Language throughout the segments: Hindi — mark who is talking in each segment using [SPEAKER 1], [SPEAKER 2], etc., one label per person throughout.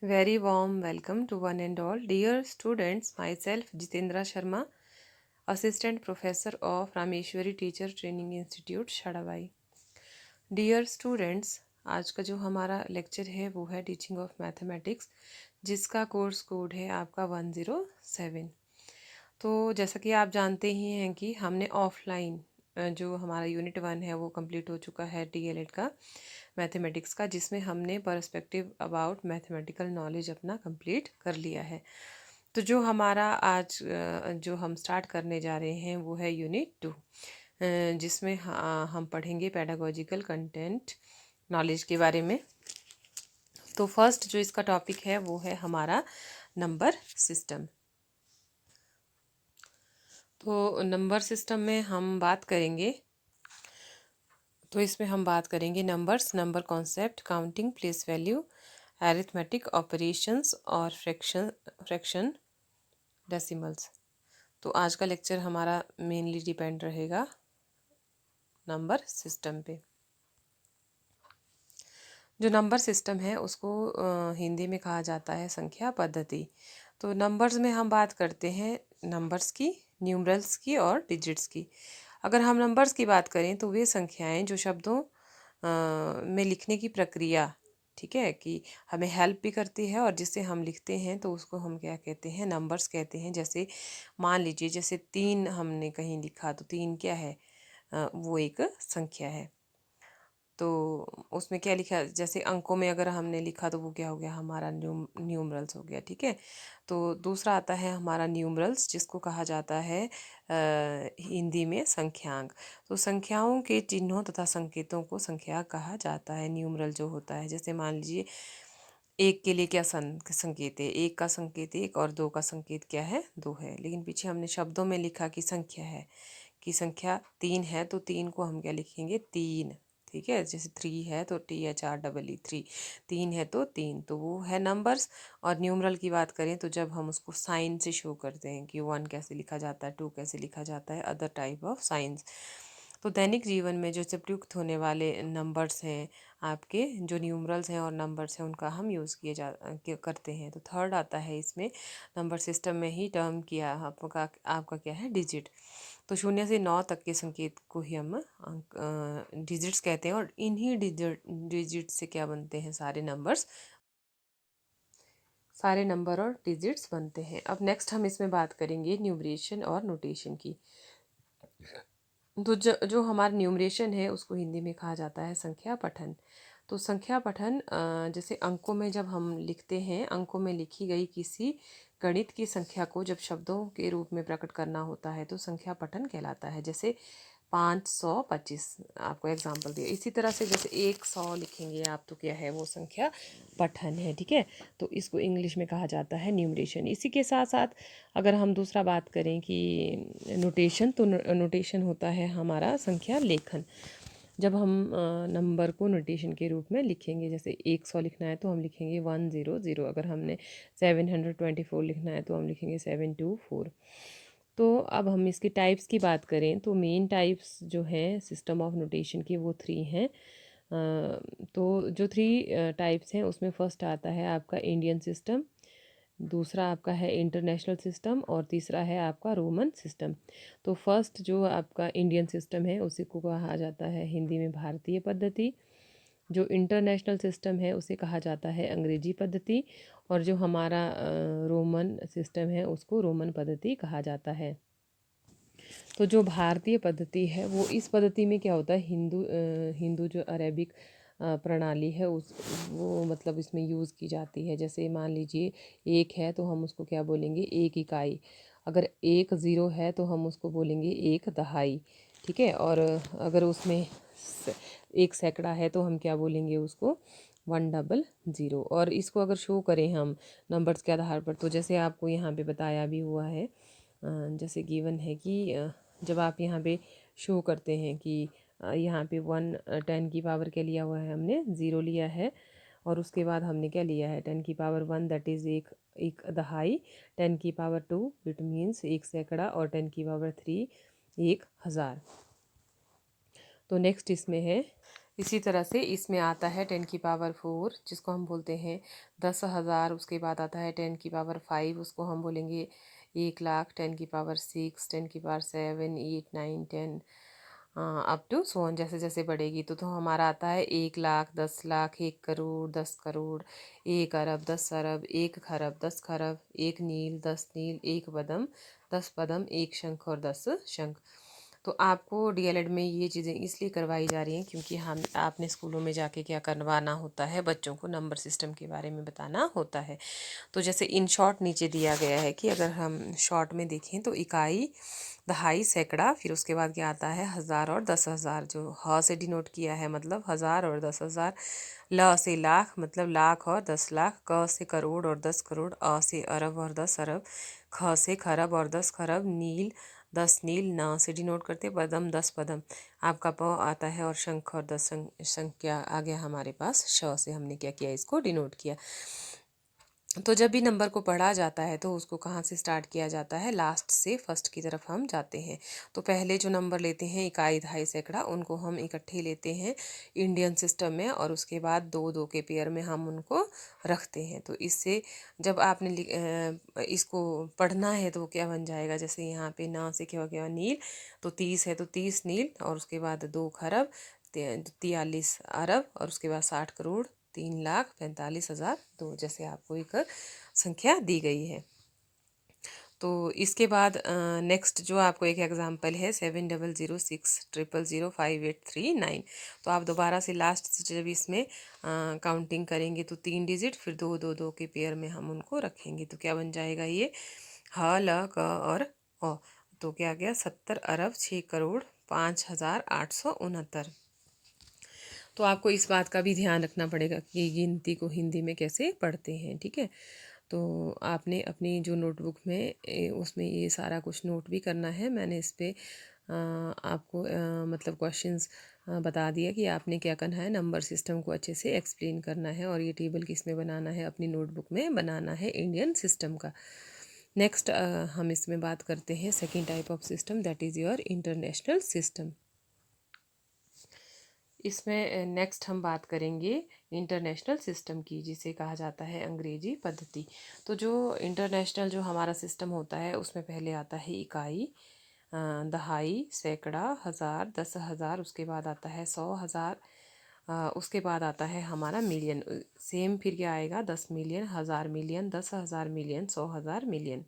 [SPEAKER 1] Very warm welcome to one and all. Dear students, myself Jitendra Sharma, Assistant Professor of Rameshwari Teacher Training Institute, Shadawai. Dear students, आज का जो हमारा लेक्चर है वो है टीचिंग ऑफ मैथमेटिक्स, जिसका कोर्स कोड है आपका 107। तो जैसा कि आप जानते ही हैं कि हमने ऑफलाइन जो हमारा यूनिट 1 है वो कंप्लीट हो चुका है DLED का मैथमेटिक्स का, जिसमें हमने पर्सपेक्टिव अबाउट मैथमेटिकल नॉलेज अपना कंप्लीट कर लिया है। तो जो हमारा आज जो हम स्टार्ट करने जा रहे हैं वो है यूनिट 2, जिसमें हम पढ़ेंगे पेडागोजिकल कंटेंट नॉलेज के बारे में। तो फर्स्ट जो इसका टॉपिक है वो है हमारा नंबर सिस्टम। तो नंबर सिस्टम में हम बात करेंगे, तो इसमें हम बात करेंगे numbers, number concept, counting, place value, arithmetic operations और फ्रैक्शन डेसिमल्स। तो आज का लेक्चर हमारा मेनली डिपेंड रहेगा नंबर सिस्टम पे। जो नंबर सिस्टम है उसको हिंदी में कहा जाता है संख्या पद्धति। तो नंबर्स में हम बात करते हैं नंबर्स की, न्यूमरल्स की और डिजिट्स की। अगर हम नंबर्स की बात करें तो वे संख्याएं जो शब्दों में लिखने की प्रक्रिया, ठीक है, कि हमें हेल्प भी करती है और जिससे हम लिखते हैं तो उसको हम क्या कहते हैं, नंबर्स कहते हैं। जैसे मान लीजिए जैसे 3 हमने कहीं लिखा तो 3 क्या है, वो एक संख्या है। तो उसमें क्या लिखा, जैसे अंकों में अगर हमने लिखा तो वो क्या हो गया, हमारा न्यूमरल्स हो गया, ठीक है। तो दूसरा आता है हमारा न्यूमरल्स, जिसको कहा जाता है हिंदी में संख्यांक। तो संख्याओं के चिन्हों तथा संकेतों को संख्या कहा जाता है। न्यूमरल जो होता है, जैसे मान लीजिए एक के लिए क्या संकेत है, एक का संकेत एक और दो का संकेत क्या है, दो है। लेकिन पीछे हमने शब्दों में लिखा कि संख्या है, कि संख्या 3 है, तो 3 को हम क्या लिखेंगे, 3, ठीक है। जैसे 3 है तो THREE 3, 3 है तो 3, तो वो है नंबर्स। और न्यूमरल की बात करें तो जब हम उसको साइन से शो करते हैं कि 1 कैसे लिखा जाता है, 2 कैसे लिखा जाता है, अदर टाइप ऑफ साइंस। तो दैनिक जीवन में जो प्रयुक्त होने वाले नंबर्स हैं आपके, जो न्यूमरल्स हैं और नंबर्स हैं, उनका हम यूज़ करते हैं। तो थर्ड आता है इसमें नंबर सिस्टम में ही टर्म किया आपका क्या है, डिजिट। तो 0 से 9 तक के संकेत को ही हम डिजिट्स कहते हैं, और इन्हीं डिजिट से क्या बनते हैं, सारे नंबर और डिजिट्स बनते हैं। अब नेक्स्ट हम इसमें बात करेंगे न्यूमरेशन और नोटेशन की। तो जो हमारा न्यूमरेशन है उसको हिंदी में कहा जाता है संख्या पठन। तो संख्या पठन जैसे अंकों में जब हम लिखते हैं, अंकों में लिखी गई किसी गणित की संख्या को जब शब्दों के रूप में प्रकट करना होता है तो संख्या पठन कहलाता है। जैसे 525 आपको एग्जाम्पल दिया। इसी तरह से जैसे 100 लिखेंगे आप तो क्या है, वो संख्या पठन है, ठीक है। तो इसको इंग्लिश में कहा जाता है न्यूमरेशन। इसी के साथ साथ अगर हम दूसरा बात करें कि नोटेशन, तो नोटेशन होता है हमारा संख्या लेखन। जब हम नंबर को नोटेशन के रूप में लिखेंगे, जैसे 100 लिखना है तो हम लिखेंगे 100, अगर हमने 724 लिखना है तो हम लिखेंगे 724। तो अब हम इसकी टाइप्स की बात करें तो मेन टाइप्स जो हैं सिस्टम ऑफ नोटेशन की वो 3 हैं। तो जो 3 टाइप्स हैं उसमें फर्स्ट आता है आपका इंडियन सिस्टम, दूसरा आपका है इंटरनेशनल सिस्टम और तीसरा है आपका रोमन सिस्टम। तो फर्स्ट जो आपका इंडियन सिस्टम है उसी को कहा जाता है हिंदी में भारतीय पद्धति। जो इंटरनेशनल सिस्टम है उसे कहा जाता है अंग्रेजी पद्धति, और जो हमारा रोमन सिस्टम है उसको रोमन पद्धति कहा जाता है। तो जो भारतीय पद्धति है वो, इस पद्धति में क्या होता है, हिंदू जो अरेबिक प्रणाली है उस वो मतलब इसमें यूज़ की जाती है। जैसे मान लीजिए 1 है तो हम उसको क्या बोलेंगे, 1 इकाई। अगर 1 0 है तो हम उसको बोलेंगे 1 दहाई, ठीक है। और अगर उसमें 1 सैकड़ा है तो हम क्या बोलेंगे उसको, 100। और इसको अगर शो करें हम नंबर्स के आधार पर, तो जैसे आपको यहाँ पे बताया भी हुआ है, जैसे गिवन है कि जब आप यहाँ पे शो करते हैं कि यहाँ पे 10 की पावर क्या लिया हुआ है, हमने 0 लिया है। और उसके बाद हमने क्या लिया है, 10 की पावर 1 दैट इज़ एक दहाई, 10 की पावर 2 इट मीन्स 1 सैकड़ा, और 10 की पावर 3 1000। तो नेक्स्ट इसमें है इसी तरह से इसमें आता है 10⁴, जिसको हम बोलते हैं 10,000। उसके बाद आता है 10⁵, उसको हम बोलेंगे 1,00,000। 10⁶, 10�7, 8, 9, 10 अप टू सो ऑन, जैसे जैसे बढ़ेगी। तो हमारा आता है 1,00,000, 10,00,000, 1 करोड़, 10 करोड़, 1 अरब, 10 अरब, 1 खरब, 10 खरब, 1 नील, 10 नील, 1 पदम, 10 पदम, 1 शंख और 10 शंख। तो आपको डीएलएड में ये चीज़ें इसलिए करवाई जा रही हैं क्योंकि हम आपने स्कूलों में जाके क्या करवाना होता है, बच्चों को नंबर सिस्टम के बारे में बताना होता है। तो जैसे इन शॉर्ट नीचे दिया गया है कि अगर हम शॉर्ट में देखें तो इकाई, दहाई, सैकड़ा, फिर उसके बाद क्या आता है हज़ार और 10,000, जो ह से डिनोट किया है मतलब हज़ार और 10,000। ल से लाख मतलब लाख और 10,00,000। क से करोड़ और 10 करोड़। अ से अरब और 10 अरब। ख से खरब और 10 खरब। नील, 10 नील। न से डिनोट करते पदम, 10 पदम। आपका प आता है और शंख और 10 शंख क्या आ गया हमारे पास, श से हमने क्या किया, इसको डिनोट किया। तो जब भी नंबर को पढ़ा जाता है तो उसको कहाँ से स्टार्ट किया जाता है, लास्ट से फर्स्ट की तरफ हम जाते हैं। तो पहले जो नंबर लेते हैं इकाई, दहाई, सैकड़ा, उनको हम इकट्ठे लेते हैं इंडियन सिस्टम में, और उसके बाद दो दो के पेयर में हम उनको रखते हैं। तो इससे जब आपने इसको पढ़ना है तो क्या बन जाएगा, जैसे यहाँ पे ना से क्या हो गया नील, तो 30 है तो 30 नील, और उसके बाद 2 खरब, 43 अरब, और उसके बाद 60 करोड़, 3,45,000। तो जैसे आपको एक संख्या दी गई है। तो इसके बाद नेक्स्ट जो आपको एक एग्जांपल है 7006000583 9। तो आप दोबारा से लास्ट से जब इसमें काउंटिंग करेंगे तो 3 डिजिट, फिर दो दो दो के पेयर में हम उनको रखेंगे। तो क्या बन जाएगा ये, ह, ल, क और अ। तो क्या गया, 70 अरब 6 करोड़ 5,869। तो आपको इस बात का भी ध्यान रखना पड़ेगा कि गिनती को हिंदी में कैसे पढ़ते हैं, ठीक है। तो आपने अपनी जो नोटबुक में उसमें ये सारा कुछ नोट भी करना है। मैंने इस पे आपको मतलब क्वेश्चंस बता दिया कि आपने क्या करना है, नंबर सिस्टम को अच्छे से एक्सप्लेन करना है, और ये टेबल किस में बनाना है, अपनी नोटबुक में बनाना है इंडियन सिस्टम का। नेक्स्ट हम इसमें बात करते हैं second type of system, that is your international system. इसमें नेक्स्ट हम बात करेंगे इंटरनेशनल सिस्टम की, जिसे कहा जाता है अंग्रेजी पद्धति। तो जो इंटरनेशनल जो हमारा सिस्टम होता है उसमें पहले आता है इकाई, दहाई, सैकड़ा, हज़ार, 10,000, उसके बाद आता है 100,000, उसके बाद आता है हमारा मिलियन। सेम फिर क्या आएगा, 10 मिलियन, 1,000 मिलियन, 10,000 मिलियन, 100,000 मिलियन।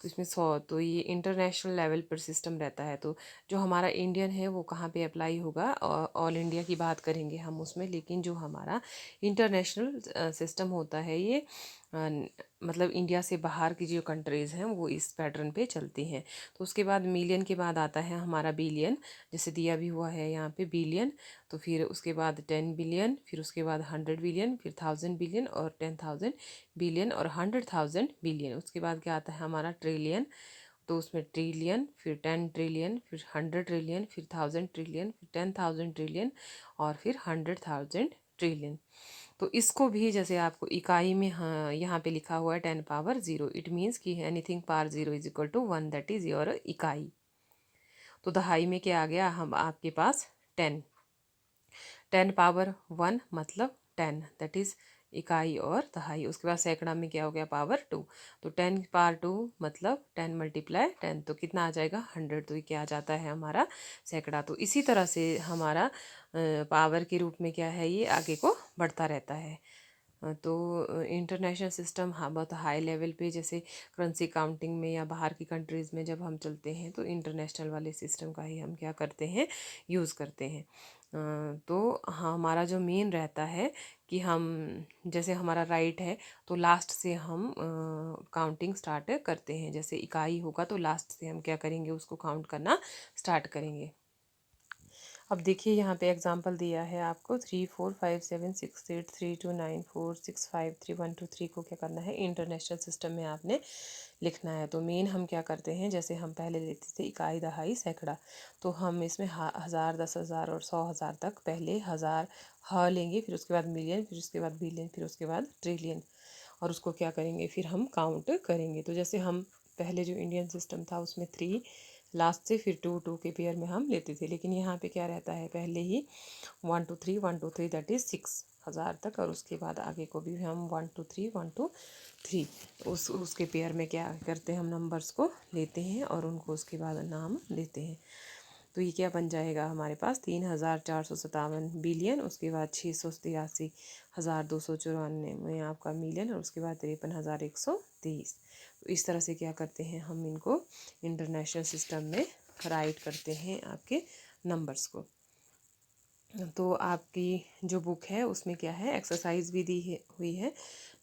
[SPEAKER 1] तो इसमें 100, तो ये इंटरनेशनल लेवल पर सिस्टम रहता है। तो जो हमारा इंडियन है वो कहाँ पे अप्लाई होगा, ऑल इंडिया की बात करेंगे हम उसमें, लेकिन जो हमारा इंटरनेशनल सिस्टम होता है ये मतलब इंडिया से बाहर की जो कंट्रीज़ हैं वो इस पैटर्न पे चलती हैं। तो उसके बाद मिलियन के बाद आता है हमारा बिलियन, जैसे दिया भी हुआ है यहाँ पे बिलियन। तो फिर उसके बाद 10 बिलियन, फिर उसके बाद 100 बिलियन, फिर 1,000 बिलियन, और 10,000 बिलियन, और 100,000 बिलियन। उसके बाद क्या आता है हमारा ट्रिलियन। तो उसमें ट्रिलियन, फिर 10 ट्रिलियन, फिर 100 ट्रिलियन, फिर 1,000 ट्रिलियन, फिर 10,000 ट्रिलियन, और फिर 100,000 ट्रिलियन। तो इसको भी जैसे आपको इकाई में, हाँ यहाँ पे लिखा हुआ है 10⁻0, इट मीन्स कि anything power 0 is equal to 1, that is your इकाई। तो दहाई में क्या आ गया, हम आपके पास 10, 10⁻1 मतलब 10, दैट इज इकाई और दहाई। उसके बाद सैकड़ा में क्या हो गया, पावर 2। तो 10⁻2 मतलब 10 × 10, तो कितना आ जाएगा, 100। तो ये क्या आ जाता है हमारा सैकड़ा। तो इसी तरह से हमारा पावर के रूप में क्या है, ये आगे को बढ़ता रहता है। तो इंटरनेशनल सिस्टम, हाँ बहुत हाई लेवल पे, जैसे करेंसी काउंटिंग में या बाहर की कंट्रीज़ में जब हम चलते हैं तो इंटरनेशनल वाले सिस्टम का ही हम क्या करते हैं, यूज़ करते हैं। तो हाँ, हमारा जो मेन रहता है कि हम जैसे हमारा राइट है तो लास्ट से हम काउंटिंग स्टार्ट करते हैं। जैसे इकाई होगा तो लास्ट से हम क्या करेंगे, उसको काउंट करना स्टार्ट करेंगे। अब देखिए यहाँ पे एग्जांपल दिया है आपको 3 4 5 7 6 8 3 2 9 4 6 5 3 1 2 3 को क्या करना है, इंटरनेशनल सिस्टम में आपने लिखना है। तो मेन हम क्या करते हैं, जैसे हम पहले लेते थे इकाई, दहाई, सैकड़ा, तो हम इसमें 1,000, 10,000 और 100,000 तक पहले हज़ार लेंगे, फिर उसके बाद मिलियन, फिर उसके बाद बिलियन, फिर उसके बाद ट्रिलियन, और उसको क्या करेंगे, फिर हम काउंट करेंगे। तो जैसे हम पहले जो इंडियन सिस्टम था उसमें 3 लास्ट से फिर 2 2 के पेयर में हम लेते थे। लेकिन यहाँ पे क्या रहता है, पहले ही 1 2 3 दैट इज़ 6,000 तक, और उसके बाद आगे को भी हम 1 2 3 उसके पेयर में क्या करते हैं, हम नंबर्स को लेते हैं और उनको उसके बाद नाम देते हैं। तो ये क्या बन जाएगा हमारे पास, 3,457 बिलियन, उसके बाद 683,294 में आपका मिलियन, और उसके बाद 53,123। तो इस तरह से क्या करते हैं, हम इनको इंटरनेशनल सिस्टम में राइट करते हैं आपके नंबर्स को। तो आपकी जो बुक है उसमें क्या है, एक्सरसाइज भी हुई है,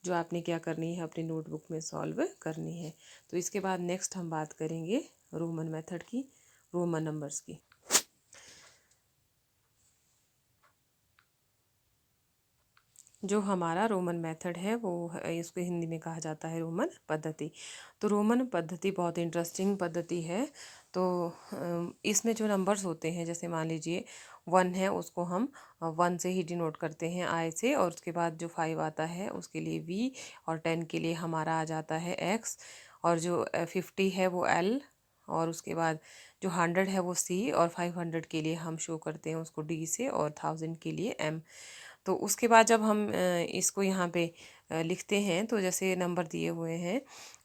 [SPEAKER 1] जो आपने क्या करनी है, अपनी नोटबुक में सॉल्व करनी है। तो इसके बाद नेक्स्ट हम बात करेंगे रोमन मेथड की, रोमन नंबर्स की। जो हमारा रोमन मेथड है वो इसको हिंदी में कहा जाता है रोमन पद्धति। तो रोमन पद्धति बहुत इंटरेस्टिंग पद्धति है। तो इसमें जो नंबर्स होते हैं, जैसे मान लीजिए 1 है, उसको हम 1 से ही डिनोट करते हैं, आई से, और उसके बाद जो 5 आता है उसके लिए वी, और 10 के लिए हमारा आ जाता है एक्स, और जो 50 है वो एल, और उसके बाद जो 100 है वो सी, और 500 के लिए हम शो करते हैं उसको डी से, और 1000 के लिए एम। तो उसके बाद जब हम इसको यहाँ पे लिखते हैं, तो जैसे नंबर दिए हुए हैं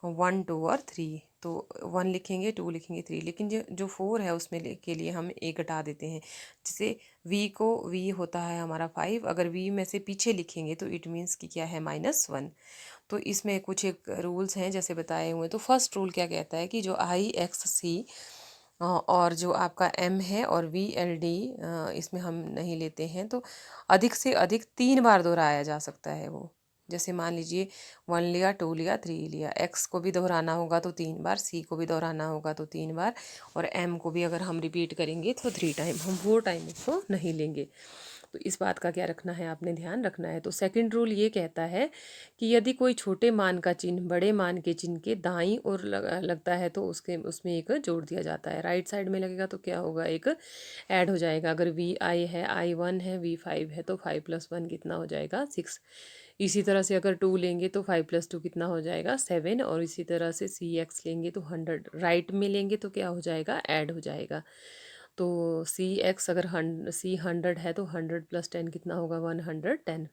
[SPEAKER 1] 1 2 और 3, तो 1 लिखेंगे, 2 लिखेंगे, 3, लेकिन जो जो 4 है उसमें के लिए हम एक घटा देते हैं। जैसे वी होता है हमारा 5, अगर वी में से पीछे लिखेंगे तो इट मीन्स कि क्या है, -1। तो इसमें कुछ एक रूल्स हैं जैसे बताए हुए। तो फर्स्ट रूल क्या कहता है कि जो IXC और जो आपका M है और VLD, इसमें हम नहीं लेते हैं, तो अधिक से अधिक 3 बार दोहराया जा सकता है वो। जैसे मान लीजिए 1 लिया, 2 लिया, 3 लिया, X को भी दोहराना होगा तो 3 बार, C को भी दोहराना होगा तो 3 बार, और M को भी अगर हम रिपीट करेंगे तो 3 टाइम, हम 4 टाइम उसको नहीं लेंगे। तो इस बात का क्या रखना है, आपने ध्यान रखना है। तो सेकंड रूल ये कहता है कि यदि कोई छोटे मान का चिन्ह बड़े मान के चिन्ह के दाईं ओर लगता है तो उसमें एक जोड़ दिया जाता है। राइट साइड में लगेगा तो क्या होगा, एक ऐड हो जाएगा। अगर VI है, I1 है, V5 है, तो 5 + 1 कितना हो जाएगा, 6। इसी तरह से अगर 2 लेंगे तो 5 + 2 कितना हो जाएगा, 7, और इसी तरह से CX लेंगे तो 100 राइट में लेंगे तो क्या हो जाएगा, ऐड हो जाएगा। तो CX अगर C 100 है तो 100 + 10 कितना होगा, 110।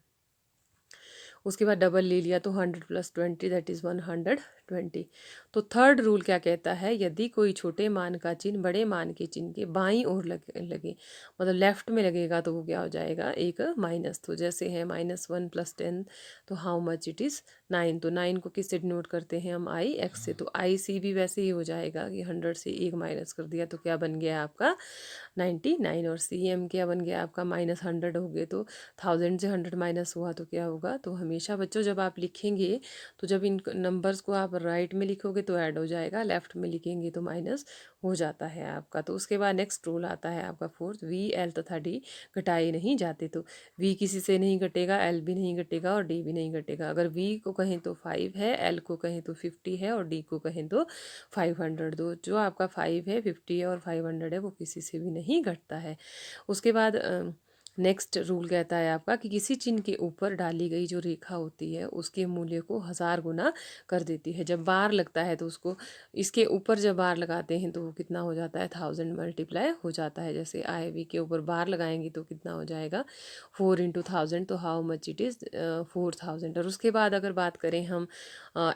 [SPEAKER 1] उसके बाद डबल ले लिया तो 100 + 20 दैट इज़ 120। तो थर्ड रूल क्या कहता है, यदि कोई छोटे मान का चिन्ह बड़े मान के चिन्ह के बाईं ओर लगे, मतलब लेफ्ट में लगेगा, तो वो क्या हो जाएगा, एक माइनस। तो जैसे है -1 + 10, तो हाउ मच इट इज़ 9। तो 9 को किससे डिनोट करते हैं हम, IX से। तो IC भी वैसे ही हो जाएगा कि 100 से 1 माइनस कर दिया तो क्या बन गया आपका 99। और CM क्या बन गया आपका, -100 हो गए, तो 1000 से 100 माइनस हुआ तो क्या होगा। तो हमेशा बच्चों जब आप लिखेंगे, तो जब इन नंबर्स को आप राइट में लिखोगे तो ऐड हो जाएगा, लेफ्ट में लिखेंगे तो माइनस हो जाता है आपका। तो उसके बाद नेक्स्ट रूल आता है आपका फोर्थ, VL तथा D घटाए नहीं जाते। तो V किसी से नहीं घटेगा, L भी नहीं घटेगा, और D भी नहीं घटेगा। अगर V को कहें तो 5 है, L को कहें तो 50 है, और D को कहें तो 500। दो जो आपका 5 है, 50 है और 500 है, वो किसी से भी नहीं घटता है। उसके बाद नेक्स्ट रूल कहता है आपका कि किसी चिन्ह के ऊपर डाली गई जो रेखा होती है उसके मूल्य को 1000 गुना कर देती है। जब बार लगता है तो उसको, इसके ऊपर जब बार लगाते हैं तो वो कितना हो जाता है, 1000 मल्टीप्लाई हो जाता है। जैसे IV के ऊपर बार लगाएंगे तो कितना हो जाएगा, 4 × 1000, तो हाउ मच इट इज़ 4000। और उसके बाद अगर बात करें हम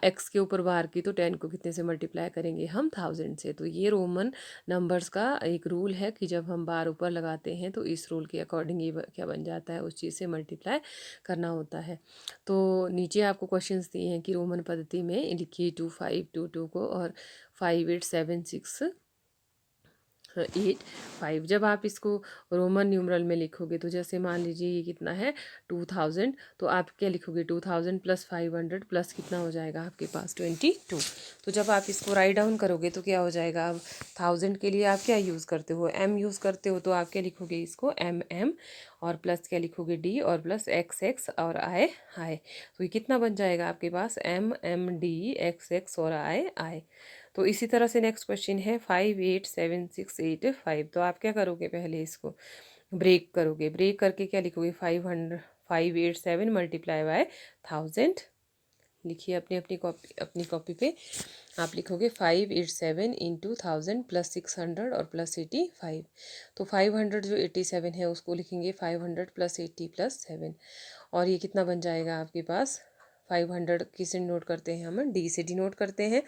[SPEAKER 1] X के ऊपर बार की, तो 10 को कितने से मल्टीप्लाई करेंगे हम, 1000 से। तो ये रोमन नंबर्स का एक रूल है कि जब हम बार ऊपर लगाते हैं तो इस रूल के अकॉर्डिंग ये क्या बन जाता है, उस चीज़ से मल्टीप्लाई करना होता है। तो नीचे आपको क्वेश्चंस दिए हैं कि रोमन पद्धति में लिखिए 2522 को, और 5876 8 5। जब आप इसको रोमन न्यूमरल में लिखोगे, तो जैसे मान लीजिए ये कितना है, 2000, तो आप क्या लिखोगे, 2000 + 500 प्लस कितना हो जाएगा आपके पास, 22। तो जब आप इसको राइट डाउन करोगे तो क्या हो जाएगा, अब 1000 के लिए आप क्या यूज़ करते हो, M यूज़ करते हो, तो आप क्या लिखोगे इसको MM, और प्लस क्या लिखोगे D, और प्लस XX और I। तो ये कितना बन जाएगा आपके पास, MMD XX और I। तो इसी तरह से नेक्स्ट क्वेश्चन है 587685। तो आप क्या करोगे, पहले इसको ब्रेक करोगे, ब्रेक करके क्या लिखोगे, 587 × 1000 लिखिए अपनी कॉपी पे आप लिखोगे 587 इंटू 1000 प्लस 600 और प्लस 85। तो 500 जो 87 है उसको लिखेंगे 500 प्लस 80 प्लस 7। और ये कितना बन जाएगा आपके पास, 500 किसे नोट करते हैं हम, डी से डिनोट करते हैं।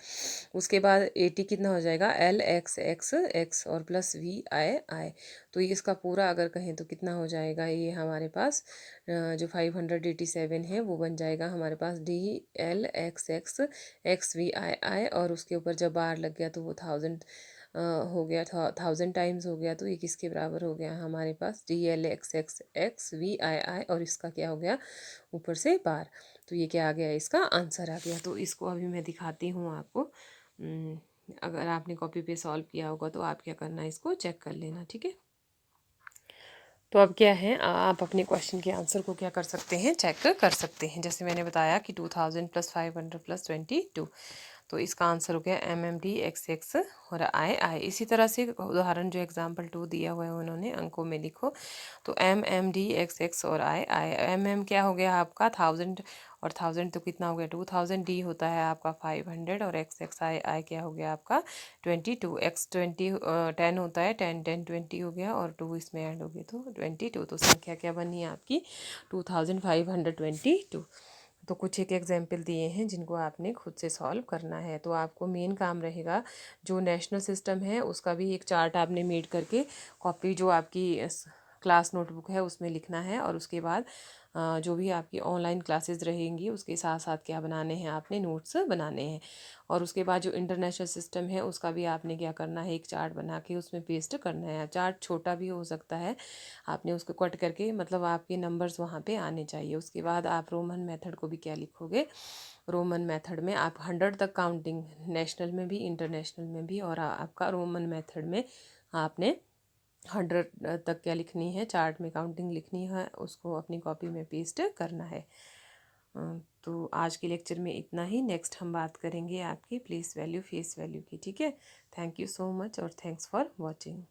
[SPEAKER 1] उसके बाद 80 कितना हो जाएगा, एल एक्स एक्स एक्स और प्लस वी आई आई। तो ये इसका पूरा अगर कहें तो कितना हो जाएगा, ये हमारे पास जो 587 है वो बन जाएगा हमारे पास D L X X X V I I, और उसके ऊपर जब बार लग गया तो वो 1000 हो गया था, 1000 टाइम्स हो गया। तो ये किसके बराबर हो गया हमारे पास, D L X X X V I I, और इसका क्या हो गया ऊपर से बार। तो ये क्या आ गया, इसका आंसर आ गया। तो इसको अभी मैं दिखाती हूँ आपको। अगर आपने कॉपी पे सॉल्व किया होगा तो आप क्या करना, इसको चेक कर लेना, ठीक है। तो अब क्या है, आप अपने क्वेश्चन के आंसर को क्या कर सकते हैं, चेक कर सकते हैं। जैसे मैंने बताया कि 2000 प्लस 500 प्लस 22, तो इसका आंसर हो गया M M D X X और आई आई। इसी तरह से उदाहरण जो एग्जाम्पल 2 दिया हुआ है उन्होंने अंकों में लिखो। तो M M D X X और आई आई, एम एम क्या हो गया आपका 1000 और 1000 तो कितना हो गया 2000, डी होता है आपका 500 और एक्स एक्स आई आई क्या हो गया आपका 22, एक्स 10 होता है 10 10 20 हो गया और 2 इसमें ऐड हो गया तो 22। तो संख्या क्या बनी है आपकी 2522। तो कुछ एक एग्जाम्पल दिए हैं जिनको आपने खुद से सॉल्व करना है। तो आपको मेन काम रहेगा जो नेशनल सिस्टम है उसका भी एक चार्ट आपने मेड करके कॉपी जो आपकी क्लास नोटबुक है उसमें लिखना है। और उसके बाद जो भी आपकी ऑनलाइन क्लासेस रहेंगी उसके साथ साथ क्या बनाने हैं, आपने नोट्स बनाने हैं। और उसके बाद जो इंटरनेशनल सिस्टम है उसका भी आपने क्या करना है, एक चार्ट बना के उसमें पेस्ट करना है। चार्ट छोटा भी हो सकता है, आपने उसको कट करके मतलब आपके नंबर्स वहाँ पे आने चाहिए। उसके बाद आप रोमन मेथड को भी क्या लिखोगे, रोमन मेथड में आप 100 तक काउंटिंग, नेशनल में भी इंटरनेशनल में भी, और आपका रोमन मेथड में आपने 100 तक क्या लिखनी है, चार्ट में काउंटिंग लिखनी है, उसको अपनी कॉपी में पेस्ट करना है। तो आज के लेक्चर में इतना ही। नेक्स्ट हम बात करेंगे आपकी प्लेस वैल्यू फेस वैल्यू की, ठीक है। थैंक यू सो मच और थैंक्स फॉर वॉचिंग।